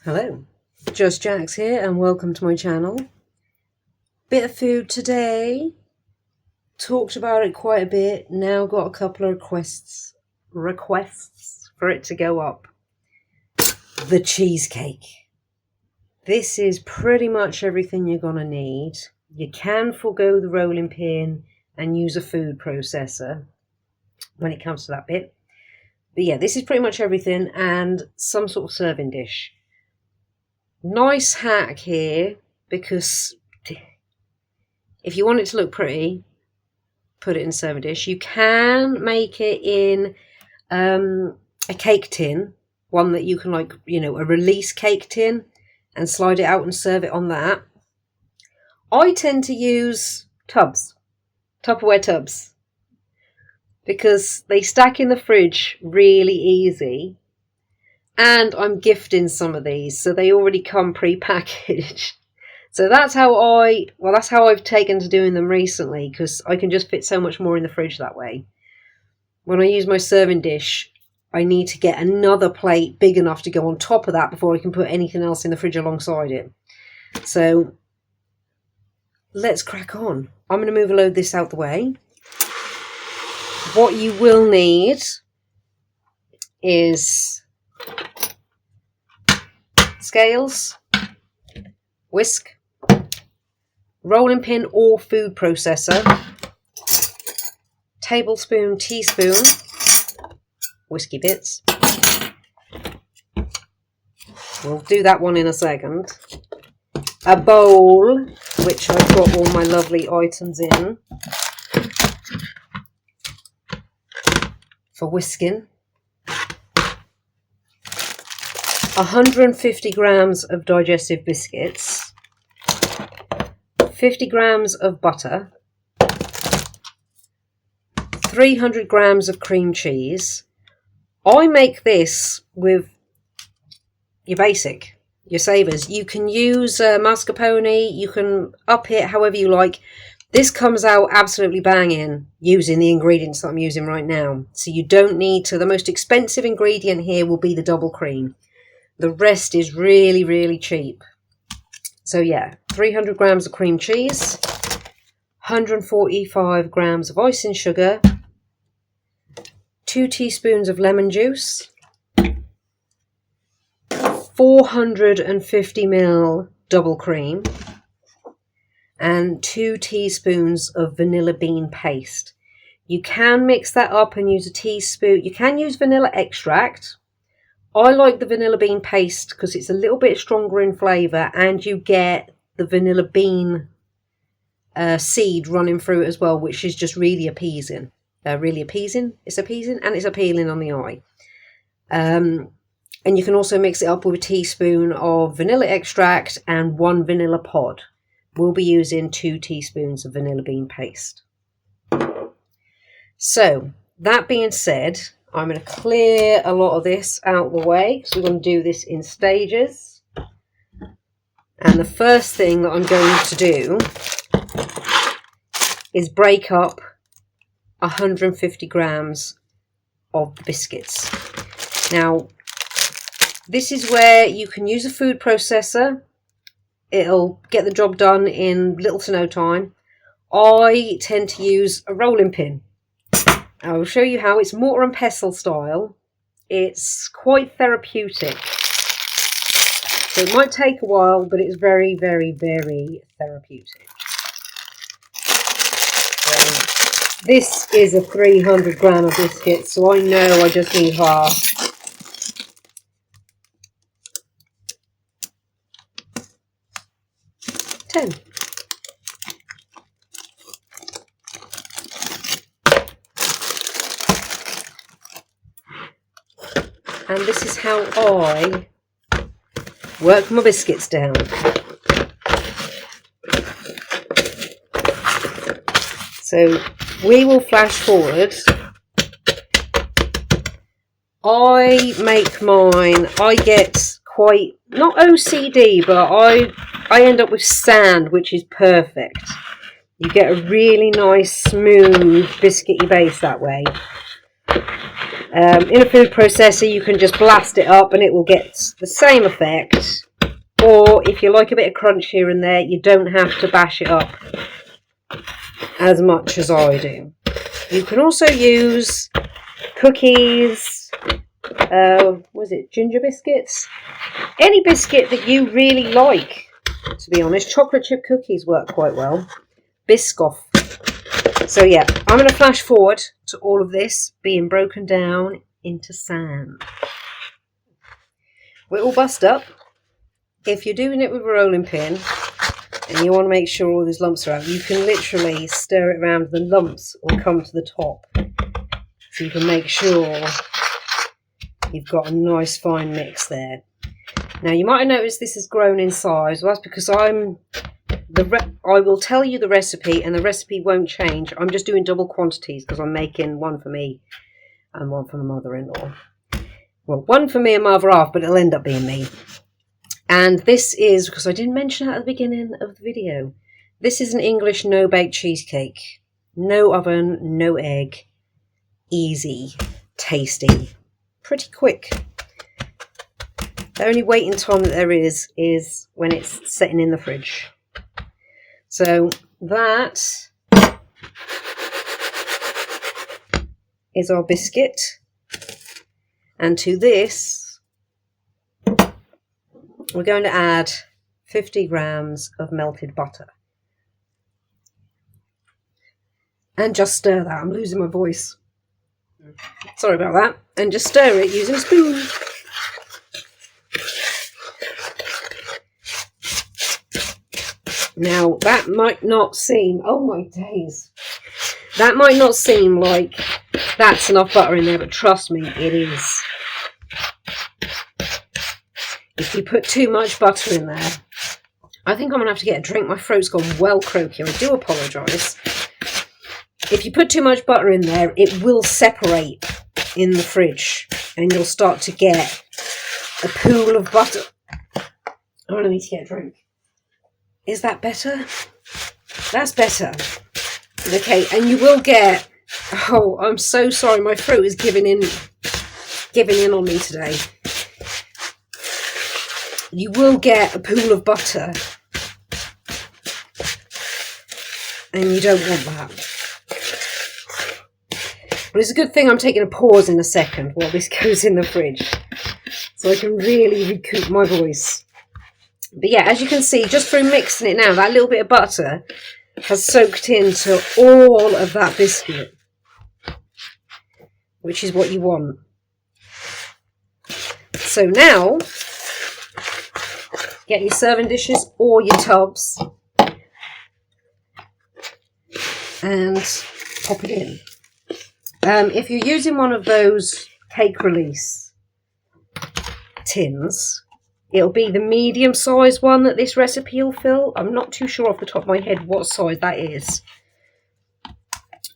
Hello, Just Jax here and welcome to my channel. Bit of food today. Talked about it quite a bit. Now got a couple of requests for it to go up. The cheesecake. This is pretty much everything you're gonna need. You can forego the rolling pin and use a food processor when it comes to that bit. But yeah, this is pretty much everything and some sort of serving dish. Nice hack here, because if you want it to look pretty, put it in a serving dish. You can make it in a cake tin, one that you can a release cake tin, and slide it out and serve it on that. I tend to use Tupperware tubs, because they stack in the fridge really easy. And I'm gifting some of these, so they already come pre-packaged. So that's how I've taken to doing them recently, because I can just fit so much more in the fridge that way. When I use my serving dish, I need to get another plate big enough to go on top of that before I can put anything else in the fridge alongside it. So let's crack on. I'm going to move a load of this out the way. What you will need is scales, whisk, rolling pin or food processor, tablespoon, teaspoon, whiskey bits. We'll do that one in a second. A bowl, which I've got all my lovely items in for whisking. 150 grams of digestive biscuits, 50 grams of butter, 300 grams of cream cheese. I make this with your savors. You can use mascarpone, you can up it however you like. This comes out absolutely banging using the ingredients that I'm using right now. So you don't need to. The most expensive ingredient here will be the double cream. The rest is really, really cheap. So yeah, 300 grams of cream cheese, 145 grams of icing sugar, 2 teaspoons of lemon juice, 450 ml double cream, and 2 teaspoons of vanilla bean paste. You can mix that up and use a teaspoon. You can use vanilla extract. I like the vanilla bean paste because it's a little bit stronger in flavour, and you get the vanilla bean seed running through it as well, which is just really appeasing. It's appeasing and it's appealing on the eye. And you can also mix it up with a teaspoon of vanilla extract and 1 vanilla pod. We'll be using 2 teaspoons of vanilla bean paste. So, that being said, I'm going to clear a lot of this out of the way, because we're going to do this in stages. And the first thing that I'm going to do is break up 150 grams of biscuits. Now, this is where you can use a food processor. It'll get the job done in little to no time. I tend to use a rolling pin. I will show you how. It's mortar and pestle style. It's quite therapeutic. So it might take a while, but it's very, very, very therapeutic. So this is a 300 gram of biscuits, so I know I just need half. Ten. And this is how I work my biscuits down. So we will flash forward. I make mine, I get quite, not OCD, but I end up with sand, which is perfect. You get a really nice, smooth, biscuity base that way. In a food processor, you can just blast it up and it will get the same effect. Or if you like a bit of crunch here and there, you don't have to bash it up as much as I do. You can also use cookies, was it ginger biscuits? Any biscuit that you really like, to be honest. Chocolate chip cookies work quite well. Biscoff. So yeah, I'm going to flash forward to all of this being broken down into sand. We're all bust up. If you're doing it with a rolling pin and you want to make sure all these lumps are out, you can literally stir it around. The lumps will come to the top. So you can make sure you've got a nice fine mix there. Now you might have noticed this has grown in size. Well, that's because I will tell you the recipe and the recipe won't change. I'm just doing double quantities because I'm making one for me and one for my mother-in-law. Well, one for me and my other half, but it'll end up being me. And this is, because I didn't mention that at the beginning of the video, this is an English no-bake cheesecake. No oven, no egg. Easy, tasty, pretty quick. The only waiting time that there is when it's sitting in the fridge. So that is our biscuit. And to this, we're going to add 50 grams of melted butter. And just stir that. I'm losing my voice. Sorry about that. And just stir it using a spoon. Now, that might not seem... Oh my days. That might not seem like that's enough butter in there, but trust me, it is. If you put too much butter in there, I think I'm going to have to get a drink. My throat's gone well croaky. I do apologise. If you put too much butter in there, it will separate in the fridge and you'll start to get a pool of butter. I'm going to need to get a drink. Is that better? That's better. Okay, and you will get... Oh, I'm so sorry. My throat is giving in on me today. You will get a pool of butter. And you don't want that. But it's a good thing I'm taking a pause in a second while this goes in the fridge. So I can really recoup my voice. But yeah, as you can see, just through mixing it now, that little bit of butter has soaked into all of that biscuit. Which is what you want. So now, get your serving dishes or your tubs. And pop it in. If you're using one of those cake release tins, it'll be the medium size one that this recipe will fill. I'm not too sure off the top of my head what size that is.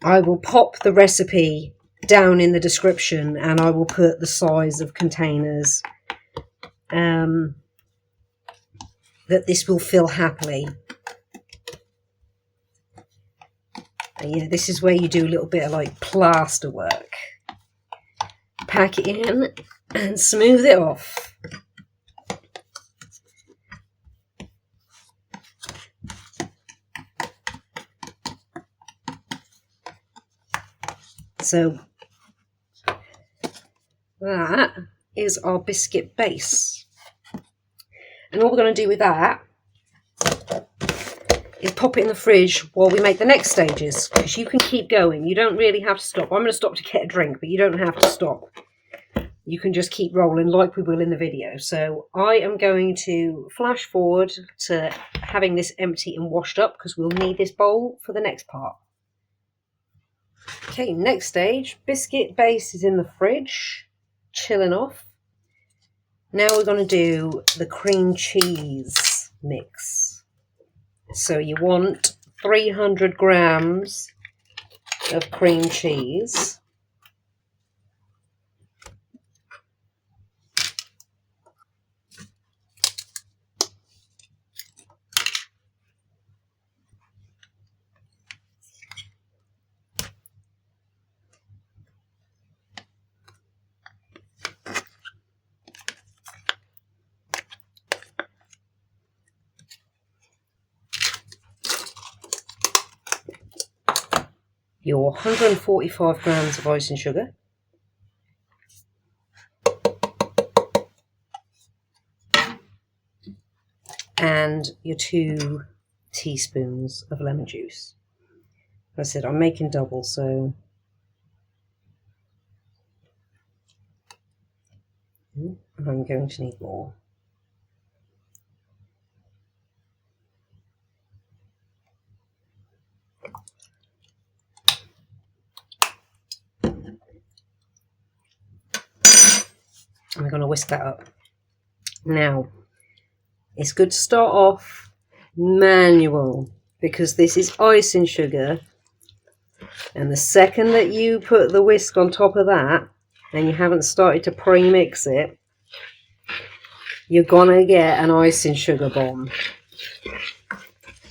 I will pop the recipe down in the description and I will put the size of containers that this will fill happily. And yeah, this is where you do a little bit of like plaster work. Pack it in and smooth it off. So that is our biscuit base. And all we're going to do with that is pop it in the fridge while we make the next stages, because you can keep going. You don't really have to stop. I'm going to stop to get a drink, but you don't have to stop. You can just keep rolling like we will in the video. So I am going to flash forward to having this empty and washed up, because we'll need this bowl for the next part. Okay, next stage. Biscuit base is in the fridge, chilling off. Now we're going to do the cream cheese mix. So you want 300 grams of cream cheese. your 145 grams of icing sugar, and your 2 teaspoons of lemon juice. As I said, I'm making double, so I'm going to need more. I'm going to whisk that up. Now, it's good to start off manual because this is icing sugar, and the second that you put the whisk on top of that and you haven't started to pre-mix it, you're gonna get an icing sugar bomb.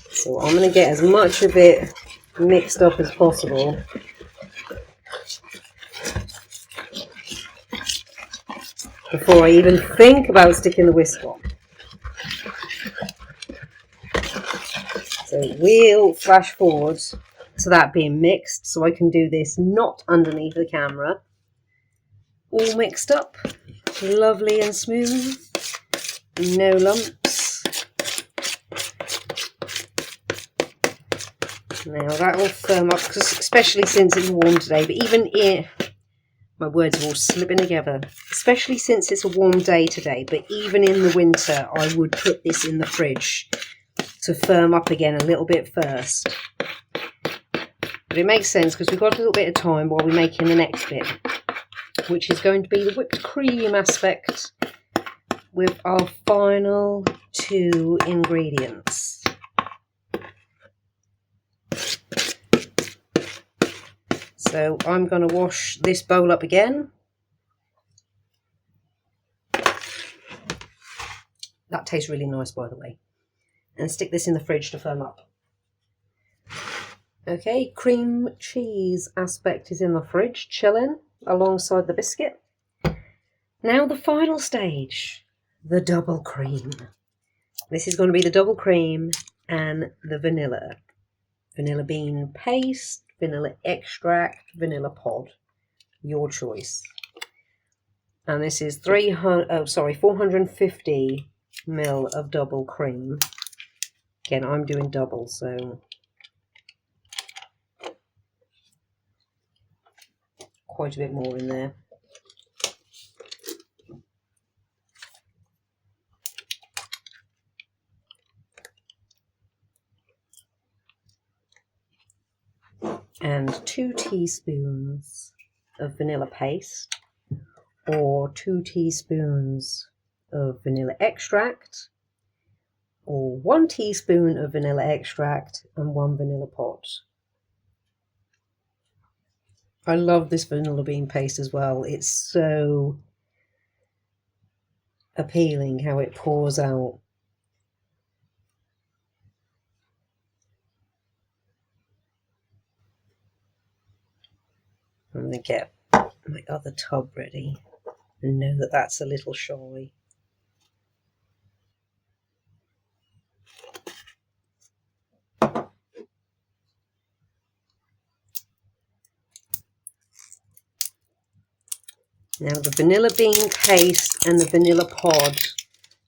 So I'm going to get as much of it mixed up as possible. Before I even think about sticking the whisk on. So we'll flash forward to that being mixed so I can do this not underneath the camera. All mixed up, lovely and smooth, no lumps. Now that will firm up, because especially since it's warm today, but even here, my words are all slipping together. Especially since it's a warm day today, but even in the winter, I would put this in the fridge to firm up again a little bit first. But it makes sense because we've got a little bit of time while we're making the next bit, which is going to be the whipped cream aspect with our final 2 ingredients. So I'm going to wash this bowl up again. That tastes really nice, by the way. And stick this in the fridge to firm up. Okay, cream cheese aspect is in the fridge, chilling alongside the biscuit. Now the final stage, the double cream. This is going to be the double cream and the vanilla. Vanilla bean paste, vanilla extract, vanilla pod. Your choice. And this is 450 ml of double cream. Again, I'm doing double, so quite a bit more in there. And 2 teaspoons of vanilla paste, or 2 teaspoons of vanilla extract, or 1 teaspoon of vanilla extract and 1 vanilla pod. I love this vanilla bean paste as well. It's so appealing how it pours out. I'm going to get my other tub ready and know that that's a little shy. Now the vanilla bean paste and the vanilla pod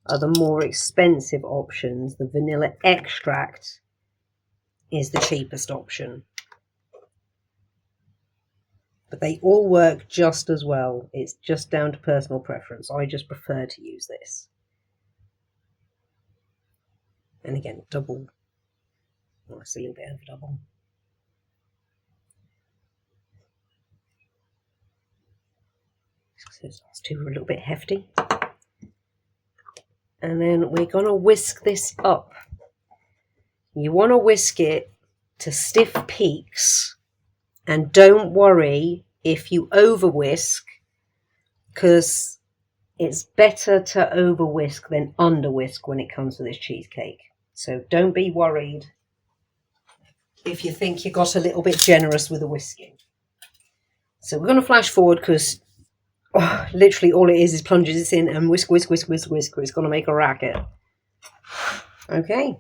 are the more expensive options. The vanilla extract is the cheapest option. But they all work just as well. It's just down to personal preference. I just prefer to use this. And again, double. Oh, it's a little bit over double. So those 2 are a little bit hefty. And then we're going to whisk this up. You want to whisk it to stiff peaks. And don't worry if you over whisk, because it's better to over whisk than under whisk when it comes to this cheesecake. So don't be worried if you think you got a little bit generous with the whisking. So we're going to flash forward because literally all it is plunges this in and whisk, whisk, whisk, whisk, whisk. It's going to make a racket. Okay,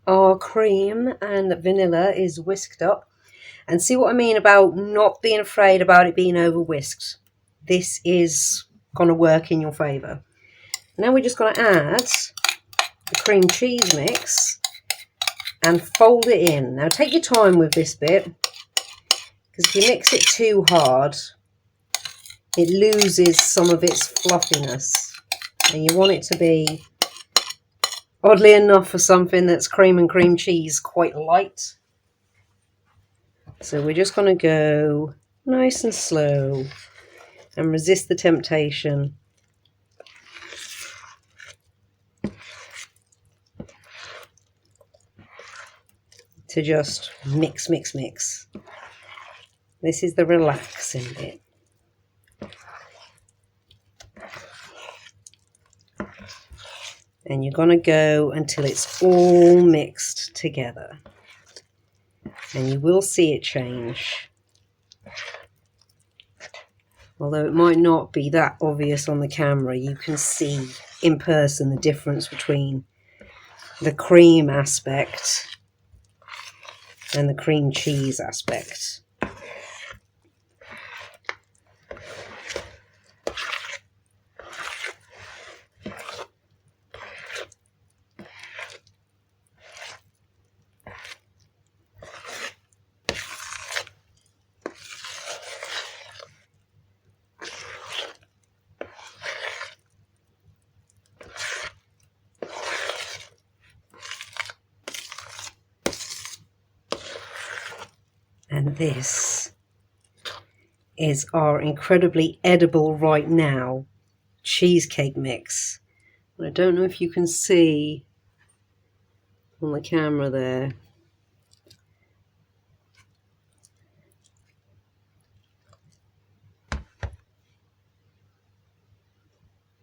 our cream and vanilla is whisked up. And see what I mean about not being afraid about it being over whisked. This is going to work in your favour. Now we're just going to add the cream cheese mix and fold it in. Now take your time with this bit, because if you mix it too hard, it loses some of its fluffiness. And you want it to be, oddly enough, for something that's cream and cream cheese, quite light. So we're just going to go nice and slow and resist the temptation to just mix, mix, mix. This is the relaxing bit. And you're going to go until it's all mixed together. And you will see it change. Although it might not be that obvious on the camera, you can see in person the difference between the cream aspect and the cream cheese aspect. And this is our incredibly edible right now cheesecake mix. I don't know if you can see on the camera there.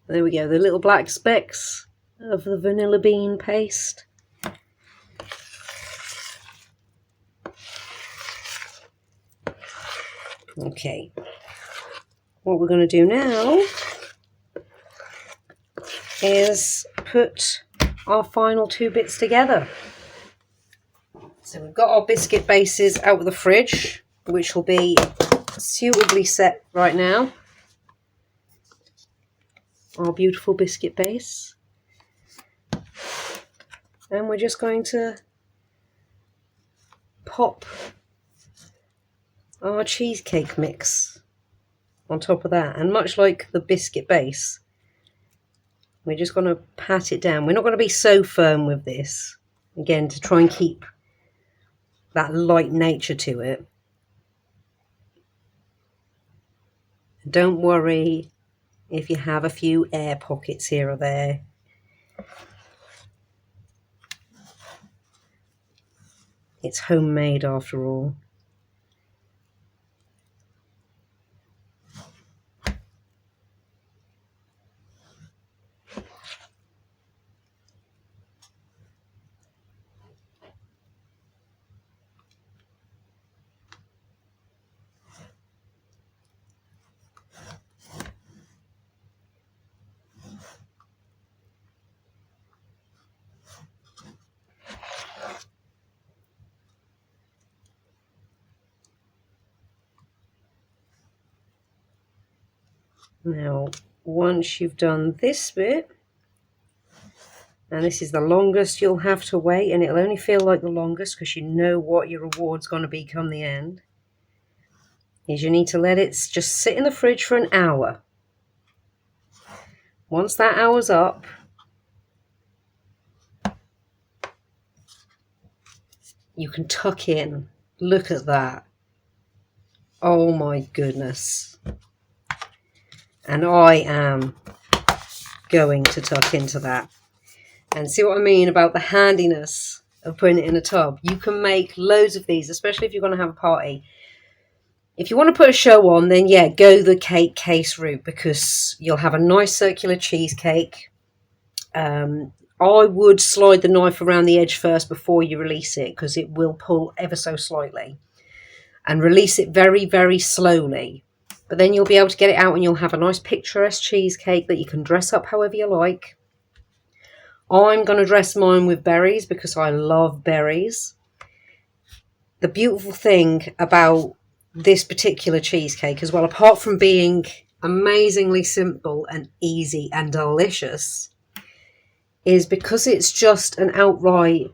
There we go, the little black specks of the vanilla bean paste. Okay, what we're going to do now is put our final two bits together. So we've got our biscuit bases out of the fridge, which will be suitably set right now. Our beautiful biscuit base. And we're just going to pop our cheesecake mix on top of that. And much like the biscuit base, we're just going to pat it down. We're not going to be so firm with this, again, to try and keep that light nature to it. Don't worry if you have a few air pockets here or there. It's homemade after all. Now, once you've done this bit, and this is the longest you'll have to wait, and it'll only feel like the longest because you know what your reward's going to be come the end, is you need to let it just sit in the fridge for an hour. Once that hour's up, you can tuck in. Look at that. Oh my goodness. And I am going to tuck into that. And see what I mean about the handiness of putting it in a tub. You can make loads of these, especially if you're going to have a party. If you want to put a show on, then yeah, go the cake case route, because you'll have a nice circular cheesecake. I would slide the knife around the edge first before you release it, because it will pull ever so slightly. And release it very, very slowly. But then you'll be able to get it out and you'll have a nice picturesque cheesecake that you can dress up however you like. I'm going to dress mine with berries because I love berries. The beautiful thing about this particular cheesecake as well, apart from being amazingly simple and easy and delicious, is because it's just an outright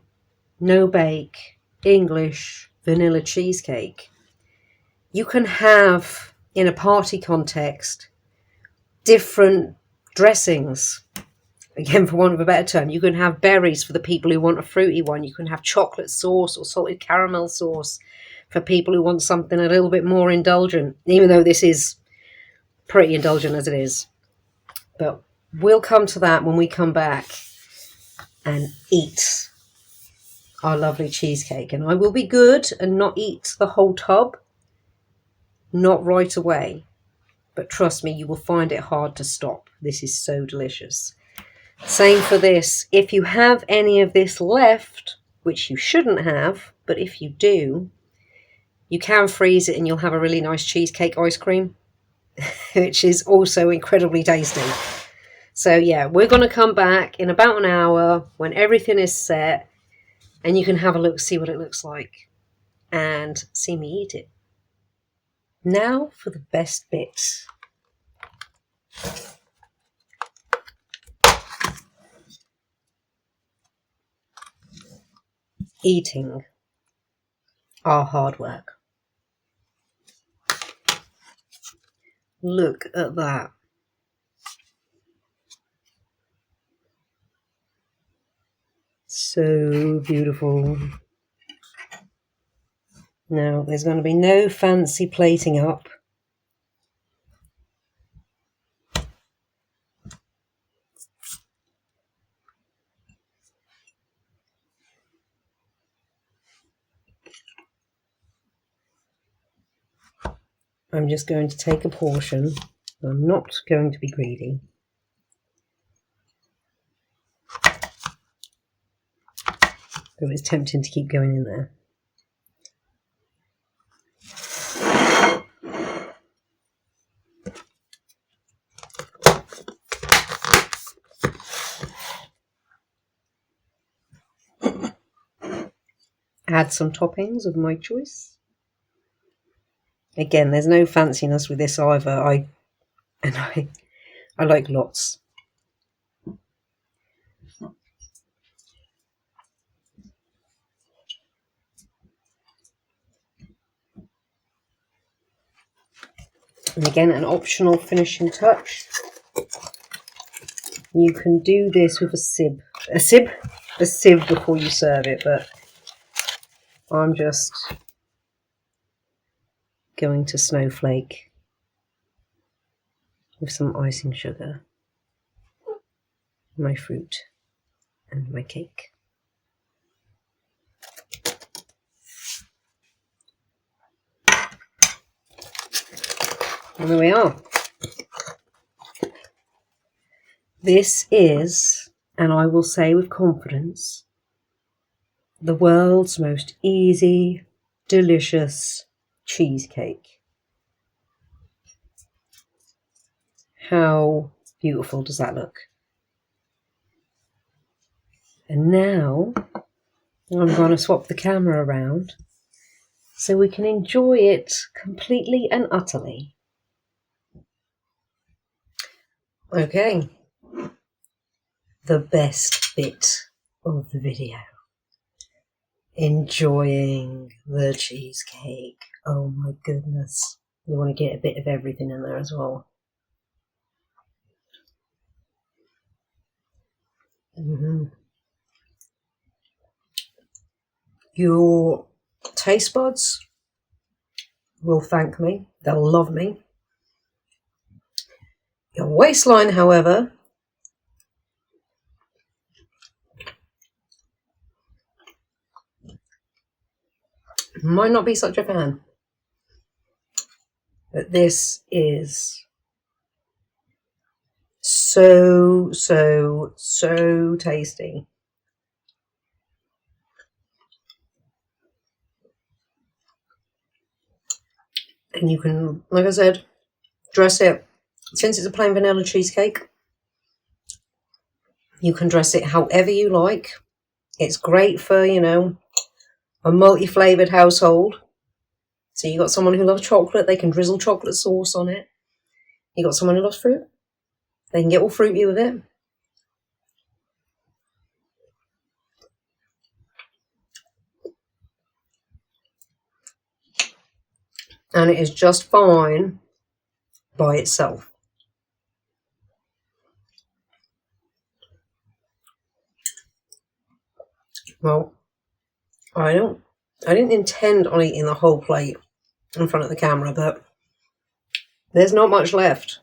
no bake English vanilla cheesecake. You can have, in a party context, different dressings. Again, for want of a better term, you can have berries for the people who want a fruity one. You can have chocolate sauce or salted caramel sauce for people who want something a little bit more indulgent, even though this is pretty indulgent as it is. But we'll come to that when we come back and eat our lovely cheesecake. And I will be good and not eat the whole tub, not right away. But trust me, you will find it hard to stop. This is so delicious. Same for this. If you have any of this left, which you shouldn't have, but if you do, you can freeze it and you'll have a really nice cheesecake ice cream, which is also incredibly tasty. So yeah, we're going to come back in about an hour when everything is set and you can have a look, see what it looks like, and see me eat it. Now for the best bit. Eating our hard work. Look at that. So beautiful. Now, there's going to be no fancy plating up. I'm just going to take a portion. I'm not going to be greedy. Though it's tempting to keep going in there. Add some toppings of my choice. Again, there's no fanciness with this either. I like lots. And again, an optional finishing touch. You can do this with a sieve before you serve it, but I'm just going to snowflake with some icing sugar, my fruit, and my cake. And there we are. This is, and I will say with confidence, the world's most easy, delicious cheesecake. How beautiful does that look? And now I'm going to swap the camera around so we can enjoy it completely and utterly. Okay, the best bit of the video. Enjoying the cheesecake. Oh my goodness. You want to get a bit of everything in there as well. Your taste buds will thank me. They'll love me. Your waistline, however, might not be such a fan. But this is so tasty. And you can, like I said, dress it. Since it's a plain vanilla cheesecake, you can dress it however you like. It's great for, a multi-flavoured household. So you got someone who loves chocolate, they can drizzle chocolate sauce on it. You got someone who loves fruit, they can get all fruity with it. And it is just fine by itself. Well, I didn't intend on eating the whole plate in front of the camera, but there's not much left.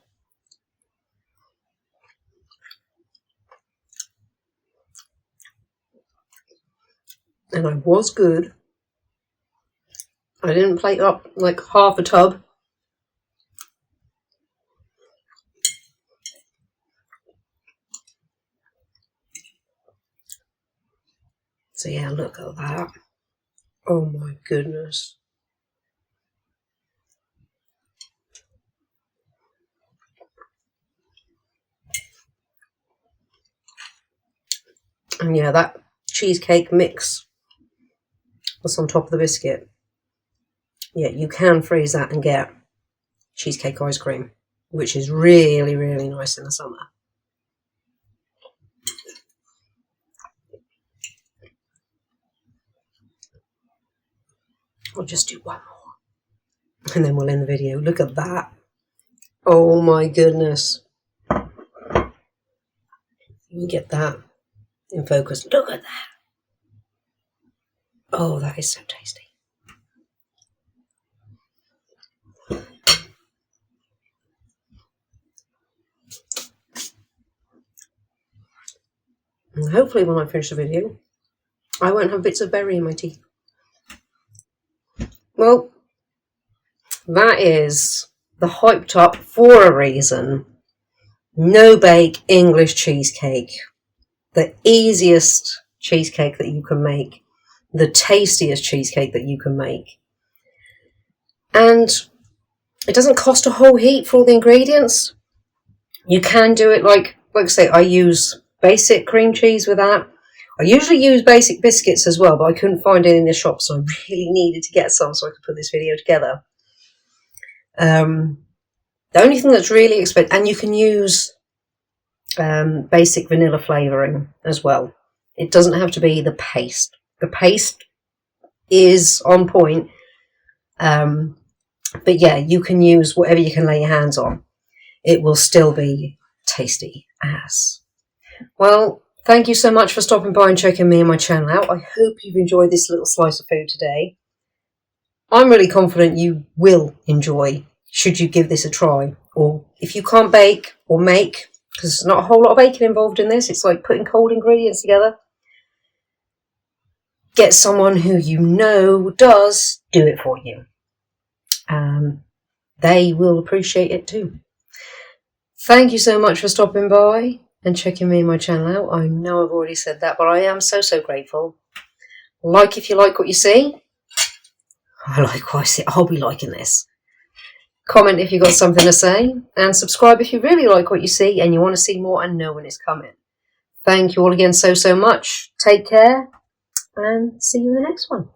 And I was good. I didn't plate up like half a tub. So yeah, look at that. Oh my goodness. And yeah, that cheesecake mix that's on top of the biscuit. Yeah, you can freeze that and get cheesecake ice cream, which is really, really nice in the summer. I'll just do one more and then we'll end the video. Look at that. Oh my goodness. You get that in focus. Look at that. Oh, that is so tasty. And hopefully when I finish the video, I won't have bits of berry in my teeth. Well, that is the hyped up, for a reason, no bake English cheesecake. The easiest cheesecake that you can make. The tastiest cheesecake that you can make. And it doesn't cost a whole heap for all the ingredients. You can do it like I say, I use basic cream cheese with that. I usually use basic biscuits as well, but I couldn't find it in the shop, so I really needed to get some so I could put this video together. The only thing that's really expensive, and you can use basic vanilla flavouring as well. It doesn't have to be the paste. The paste is on point, but yeah, you can use whatever you can lay your hands on. It will still be tasty as. Well, thank you so much for stopping by and checking me and my channel out. I hope you've enjoyed this little slice of food today. I'm really confident you will enjoy, should you give this a try. Or if you can't bake or make, because there's not a whole lot of baking involved in this, it's like putting cold ingredients together. Get someone who you know does do it for you. They will appreciate it too. Thank you so much for stopping by and checking me and my channel out. I know I've already said that, but I am so grateful. Like if you like what you see. I like what I see. I'll be liking this. Comment if you've got something to say. And subscribe if you really like what you see and you want to see more and know when it's coming. Thank you all again so much. Take care and see you in the next one.